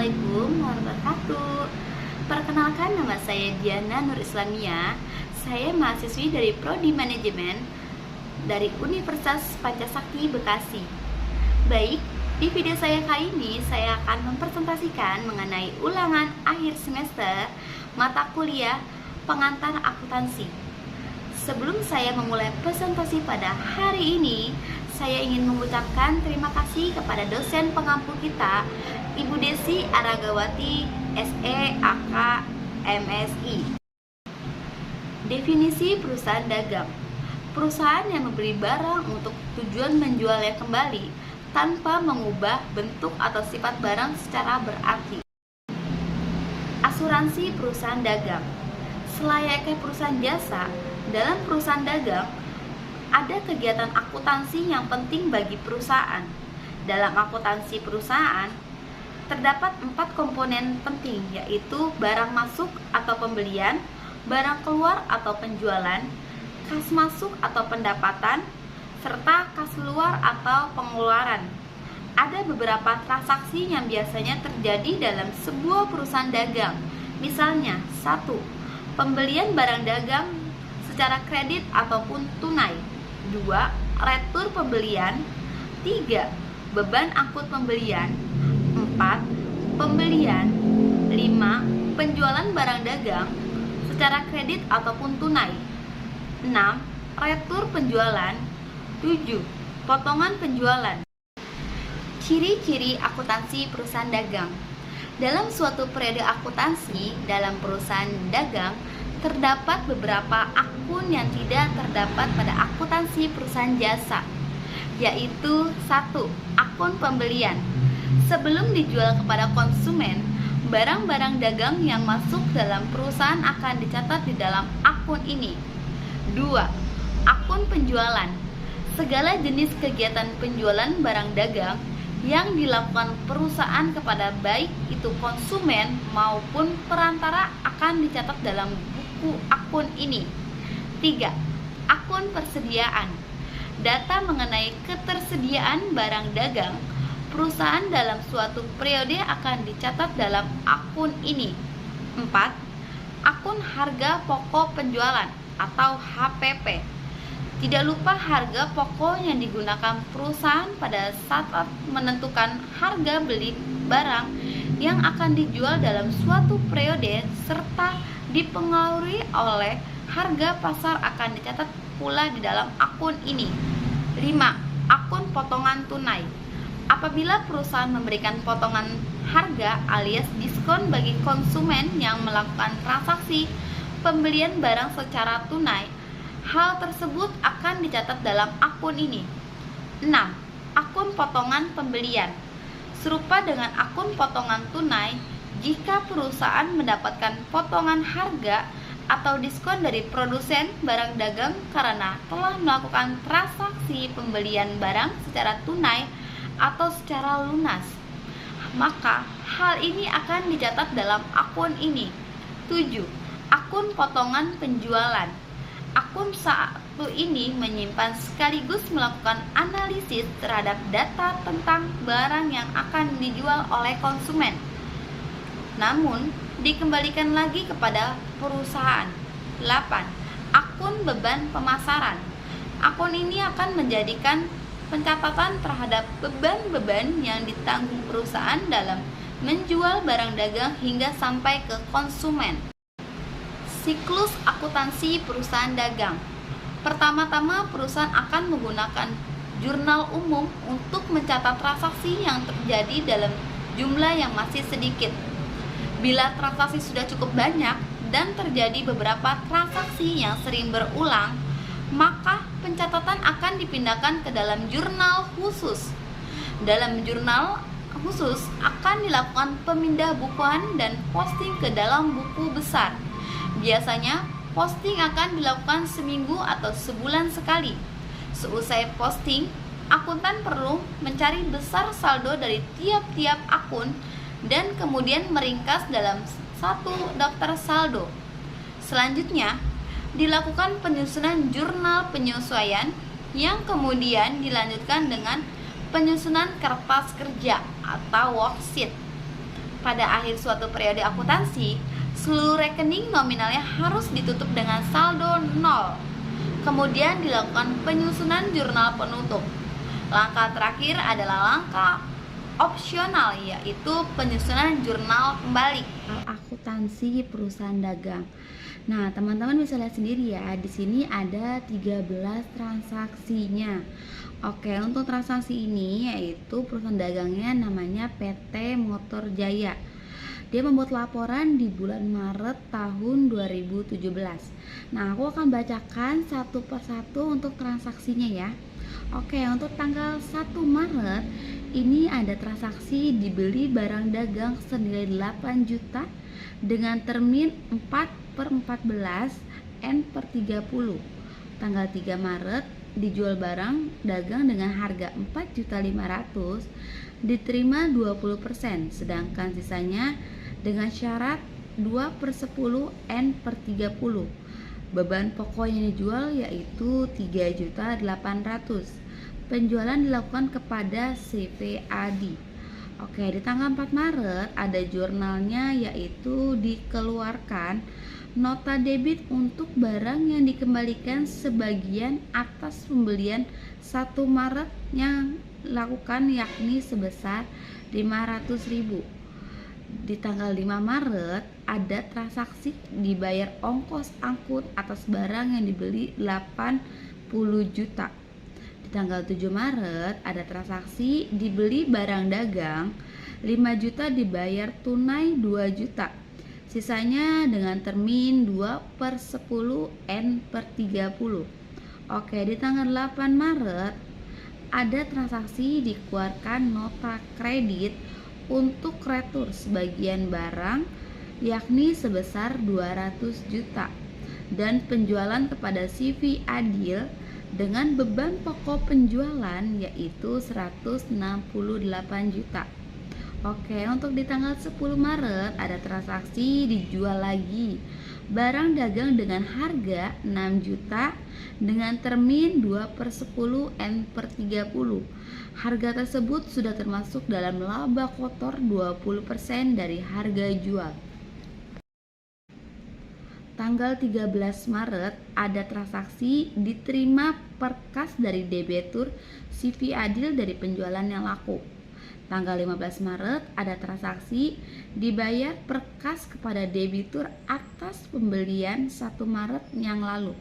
Assalamualaikum warahmatullahi wabarakatuh. Perkenalkan, nama saya Diana Nur Islamia. Saya mahasiswi dari Prodi Manajemen dari Universitas Pancasakti Bekasi. Baik, di video saya kali ini saya akan mempresentasikan mengenai ulangan akhir semester mata kuliah pengantar akuntansi. Sebelum saya memulai presentasi pada hari ini, saya ingin mengucapkan terima kasih kepada dosen pengampu kita, Ibu Desi Aragawati, SE, AK, MSI. Definisi perusahaan dagang: perusahaan yang membeli barang untuk tujuan menjualnya kembali tanpa mengubah bentuk atau sifat barang secara berarti. Asuransi perusahaan dagang: selayaknya perusahaan jasa, dalam perusahaan dagang ada kegiatan akuntansi yang penting bagi perusahaan. Dalam akuntansi perusahaan terdapat 4 komponen penting, yaitu barang masuk atau pembelian, barang keluar atau penjualan, kas masuk atau pendapatan, serta kas keluar atau pengeluaran. Ada beberapa transaksi yang biasanya terjadi dalam sebuah perusahaan dagang. Misalnya, 1. Pembelian barang dagang secara kredit ataupun tunai. 2. Retur pembelian. 3. Beban angkut pembelian. 4. Pembelian. 5. Penjualan barang dagang secara kredit ataupun tunai. 6. Retur penjualan. 7. Potongan penjualan. Ciri-ciri akuntansi perusahaan dagang. Dalam suatu periode akuntansi dalam perusahaan dagang terdapat beberapa akun yang tidak terdapat pada akuntansi perusahaan jasa, yaitu 1. Akun pembelian. Sebelum dijual kepada konsumen, barang-barang dagang yang masuk dalam perusahaan akan dicatat di dalam akun ini. 2. Akun penjualan. Segala jenis kegiatan penjualan barang dagang yang dilakukan perusahaan kepada baik itu konsumen maupun perantara akan dicatat dalam buku akun ini. 3. Akun persediaan. Data mengenai ketersediaan barang dagang perusahaan dalam suatu periode akan dicatat dalam akun ini. 4. Akun harga pokok penjualan atau HPP. Tidak lupa harga pokok yang digunakan perusahaan pada saat menentukan harga beli barang yang akan dijual dalam suatu periode serta dipengaruhi oleh harga pasar akan dicatat pula di dalam akun ini. 5. Akun potongan tunai. Apabila perusahaan memberikan potongan harga alias diskon bagi konsumen yang melakukan transaksi pembelian barang secara tunai, hal tersebut akan dicatat dalam akun ini. 6. Akun potongan pembelian. Serupa dengan akun potongan tunai, jika perusahaan mendapatkan potongan harga atau diskon dari produsen barang dagang karena telah melakukan transaksi pembelian barang secara tunai atau secara lunas, maka hal ini akan dicatat dalam akun ini. 7. Akun potongan penjualan. Akun satu ini menyimpan sekaligus melakukan analisis terhadap data tentang barang yang akan dijual oleh konsumen, namun dikembalikan lagi kepada perusahaan. 8. Akun beban pemasaran. Akun ini akan menjadikan pencatatan terhadap beban-beban yang ditanggung perusahaan dalam menjual barang dagang hingga sampai ke konsumen. Siklus akuntansi perusahaan dagang. Pertama-tama perusahaan akan menggunakan jurnal umum untuk mencatat transaksi yang terjadi dalam jumlah yang masih sedikit. Bila transaksi sudah cukup banyak dan terjadi beberapa transaksi yang sering berulang, maka pencatatan akan dipindahkan ke dalam jurnal khusus. Dalam jurnal khusus akan dilakukan pemindahbukuan dan posting ke dalam buku besar. Biasanya posting akan dilakukan seminggu atau sebulan sekali. Seusai posting, akuntan perlu mencari besar saldo dari tiap-tiap akun dan kemudian meringkas dalam satu daftar saldo. Selanjutnya, dilakukan penyusunan jurnal penyesuaian yang kemudian dilanjutkan dengan penyusunan kertas kerja atau worksheet. Pada akhir suatu periode akuntansi, seluruh rekening nominalnya harus ditutup dengan saldo 0. Kemudian dilakukan penyusunan jurnal penutup. Langkah terakhir adalah langkah opsional, yaitu penyusunan jurnal kembali. Akuntansi perusahaan dagang. Nah, teman-teman bisa lihat sendiri ya, di sini ada 13 transaksinya. Oke, untuk transaksi ini yaitu perusahaan dagangnya namanya PT Motor Jaya. Dia membuat laporan di bulan Maret tahun 2017. Nah, aku akan bacakan satu persatu untuk transaksinya ya. Oke, untuk tanggal 1 Maret ini ada transaksi dibeli barang dagang senilai 8 juta dengan termin 4/14 N/30. Tanggal 3 Maret dijual barang dagang dengan harga 4.500.000, diterima 20%, sedangkan sisanya dengan syarat 2/10 N/30. Beban pokok yang dijual yaitu 3.800.000. Penjualan dilakukan kepada CVAD. Oke, di tanggal 4 Maret ada jurnalnya yaitu dikeluarkan nota debit untuk barang yang dikembalikan sebagian atas pembelian 1 Maret yang dilakukan yakni sebesar 500.000. Di tanggal 5 Maret ada transaksi dibayar ongkos angkut atas barang yang dibeli 80 juta. Di tanggal 7 Maret ada transaksi dibeli barang dagang 5 juta dibayar tunai 2 juta. Sisanya dengan termin 2/10 N/30. Oke, di tanggal 8 Maret ada transaksi dikeluarkan nota kredit untuk retur sebagian barang yakni sebesar 200 juta dan penjualan kepada CV Adil dengan beban pokok penjualan yaitu 168 juta. Oke, untuk di tanggal 10 Maret ada transaksi dijual lagi barang dagang dengan harga 6 juta dengan termin 2/10 N/30. Harga tersebut sudah termasuk dalam laba kotor 20% dari harga jual. Tanggal 13 Maret ada transaksi diterima perkas dari debitur CV Adil dari penjualan yang laku. Tanggal 15 Maret ada transaksi dibayar perkas kepada debitur atas pembelian 1 Maret yang lalu.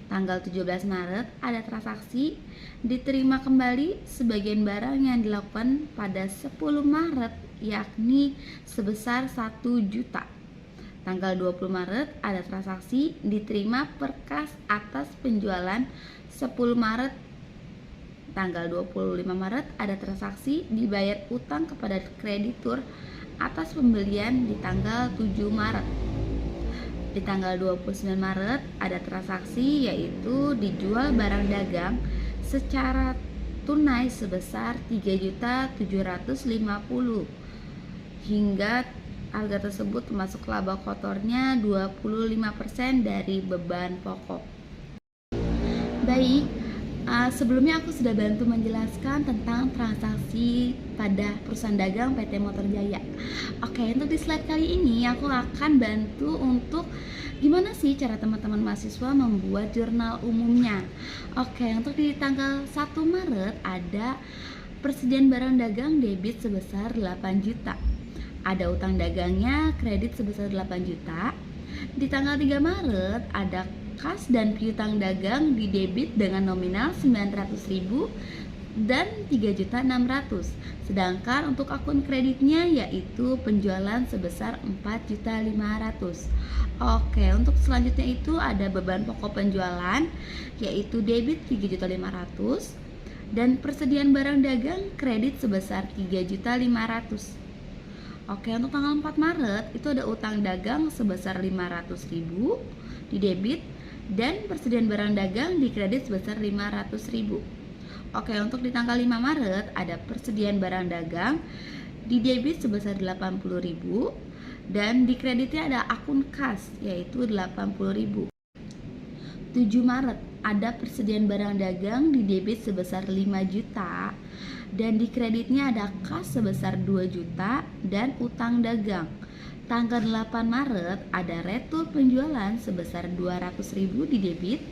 Tanggal 17 Maret ada transaksi diterima kembali sebagian barang yang dilakukan pada 10 Maret yakni sebesar 1 juta. Tanggal 20 Maret ada transaksi diterima perkas atas penjualan 10 Maret. Tanggal 25 Maret ada transaksi dibayar utang kepada kreditur atas pembelian di tanggal 7 Maret. Di tanggal 29 Maret ada transaksi yaitu dijual barang dagang secara tunai sebesar 3.750.000 hingga harga tersebut termasuk laba kotornya 25% dari beban pokok. Baik, sebelumnya aku sudah bantu menjelaskan tentang transaksi pada perusahaan dagang PT Motor Jaya. Oke, untuk di slide kali ini aku akan bantu untuk gimana sih cara teman-teman mahasiswa membuat jurnal umumnya. Oke, untuk di tanggal 1 Maret ada persediaan barang dagang debit sebesar 8 juta. Ada utang dagangnya kredit sebesar 8 juta. Di tanggal 3 Maret ada kas dan piutang dagang di debit dengan nominal 900.000 dan 3.600.000. Sedangkan untuk akun kreditnya yaitu penjualan sebesar 4.500.000. Oke, untuk selanjutnya itu ada beban pokok penjualan yaitu debit 3.500.000 dan persediaan barang dagang kredit sebesar 3.500.000. Oke, untuk tanggal 4 Maret itu ada utang dagang sebesar 500.000 di debit dan persediaan barang dagang di kredit sebesar 500.000. Oke, untuk di tanggal 5 Maret ada persediaan barang dagang di debit sebesar 80.000 dan di kreditnya ada akun kas yaitu 80.000. 7 Maret ada persediaan barang dagang di debit sebesar 5 juta dan di kreditnya ada kas sebesar 2 juta dan utang dagang. Tanggal 8 Maret ada retur penjualan sebesar 200.000 di debit,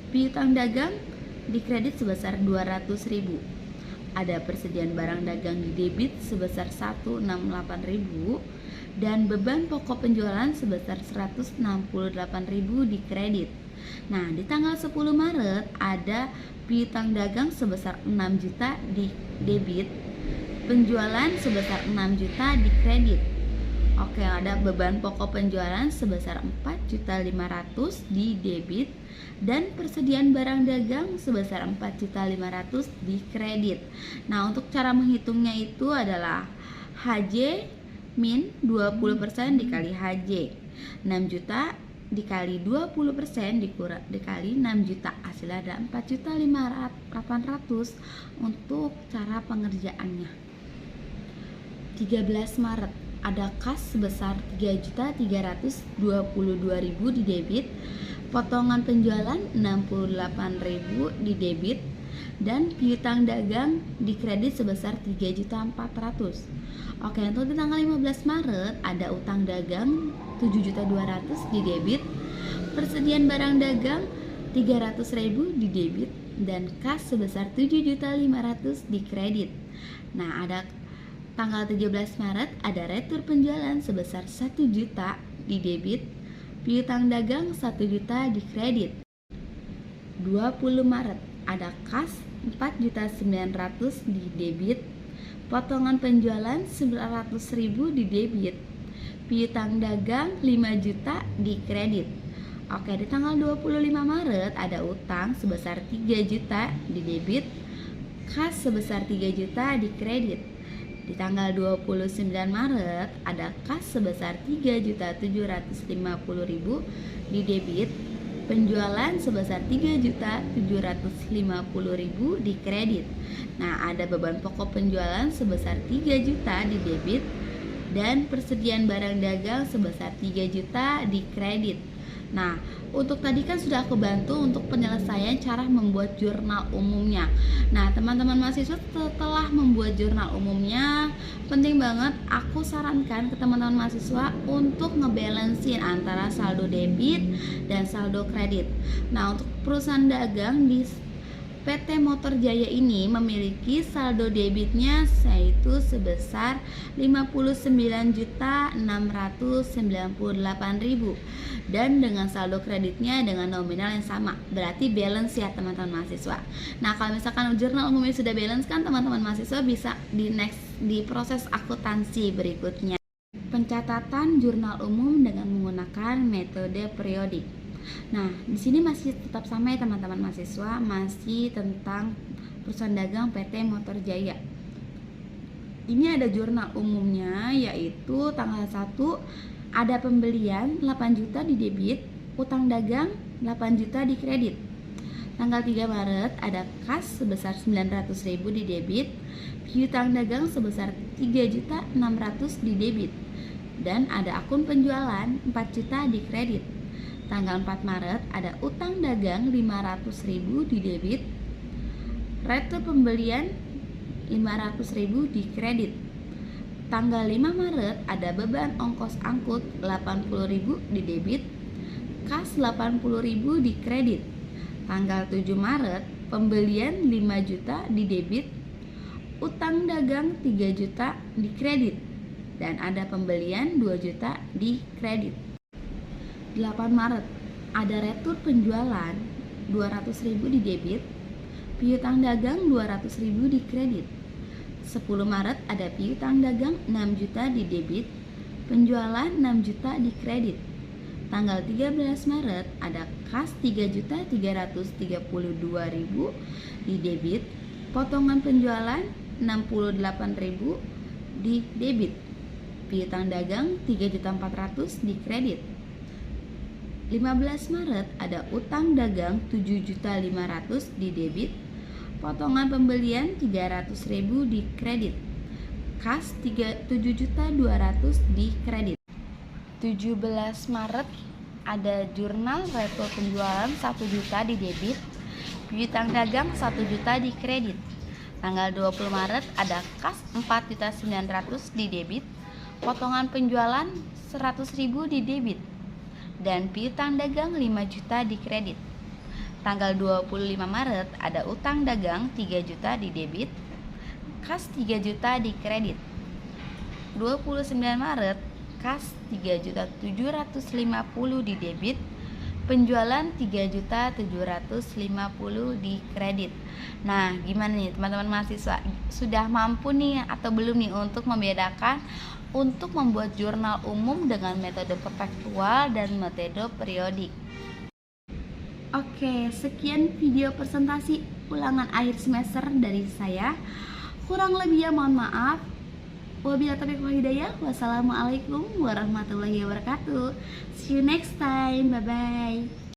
piutang dagang di kredit sebesar 200.000. Ada persediaan barang dagang di debit sebesar 168.000 dan beban pokok penjualan sebesar 168.000 di kredit. Nah, di tanggal 10 Maret ada piutang dagang sebesar 6 juta di debit, penjualan sebesar 6 juta di kredit. Oke, ada beban pokok penjualan sebesar 4.500.000 di debit dan persediaan barang dagang sebesar 4.500.000 di kredit. Nah, untuk cara menghitungnya itu adalah HJ min 20% dikali HJ. 6 juta dikali 20% dikali 6 juta, hasilnya ada 4.800.000 untuk cara pengerjaannya. 13 Maret ada kas sebesar 3.322.000 di debit, potongan penjualan 68.000 di debit, dan piutang dagang di kredit sebesar 3.400.000. Oke, untuk di tanggal 15 Maret ada utang dagang 7.200.000 di debit, persediaan barang dagang 300.000 di debit, dan kas sebesar 7.500.000 di kredit. Nah, ada tanggal 17 Maret ada retur penjualan sebesar 1 juta di debit, piutang dagang 1 juta di kredit. 20 Maret ada kas 4.900.000 di debit, potongan penjualan 900.000 di debit, piutang dagang 5 juta di kredit. Oke, di tanggal 25 Maret ada utang sebesar 3 juta di debit, kas sebesar 3 juta di kredit. Di tanggal 29 Maret ada kas sebesar 3.750.000 di debit, penjualan sebesar 3.750.000 di kredit. Nah, ada beban pokok penjualan sebesar 3 juta di debit dan persediaan barang dagang sebesar 3 juta di kredit. Nah, untuk tadi kan sudah aku bantu untuk penyelesaian cara membuat jurnal umumnya. Nah, teman-teman mahasiswa setelah membuat jurnal umumnya, penting banget aku sarankan ke teman-teman mahasiswa untuk ngebalancein antara saldo debit dan saldo kredit. Nah, untuk perusahaan dagang di PT Motor Jaya ini memiliki saldo debitnya yaitu sebesar 59.698.000 dan dengan saldo kreditnya dengan nominal yang sama, berarti balance ya teman-teman mahasiswa. Nah, kalau misalkan jurnal umumnya sudah balance kan teman-teman mahasiswa bisa di proses akuntansi berikutnya. Pencatatan jurnal umum dengan menggunakan metode periodik. Nah, di sini masih tetap sama ya teman-teman mahasiswa, masih tentang perusahaan dagang PT Motor Jaya. Ini ada jurnal umumnya yaitu tanggal 1 ada pembelian 8 juta di debit, utang dagang 8 juta di kredit. Tanggal 3 Maret ada kas sebesar 900.000 di debit, piutang dagang sebesar 3.600.000 di debit, dan ada akun penjualan 4 juta di kredit. Tanggal 4 Maret ada utang dagang 500.000 di debit, retur pembelian 500.000 di kredit. Tanggal 5 Maret ada beban ongkos angkut 80.000 di debit, kas 80.000 di kredit. Tanggal 7 Maret pembelian 5 juta di debit, utang dagang 3 juta di kredit, dan ada pembelian 2 juta di kredit. 8 Maret ada retur penjualan 200.000 di debit, piutang dagang 200.000 di kredit. 10 Maret ada piutang dagang 6 juta di debit, penjualan 6 juta di kredit. Tanggal 13 Maret ada kas 3.332.000 di debit, potongan penjualan 68.000 di debit, piutang dagang 3.400.000 di kredit. 15 Maret ada utang dagang 7.500.000 di debit, potongan pembelian 300.000 di kredit, kas 7.200.000 di kredit. 17 Maret ada jurnal retur penjualan 1 juta di debit, piutang dagang 1 juta di kredit. Tanggal 20 Maret ada kas 4.900.000 di debit, potongan penjualan 100.000 di debit, dan piutang dagang 5 juta di kredit. Tanggal 25 Maret ada utang dagang 3 juta di debit, kas 3 juta di kredit. 29 Maret kas 3.750.000 di debit, penjualan 3.750.000 di kredit. Nah, gimana nih teman-teman mahasiswa? Sudah mampu nih atau belum nih untuk membedakan untuk membuat jurnal umum dengan metode perpektual dan metode periodik? Oke, sekian video presentasi ulangan akhir semester dari saya. Kurang lebihnya mohon maaf. Wabillahi taufiq wal hidayah. Wassalamualaikum warahmatullahi wabarakatuh. See you next time. Bye bye.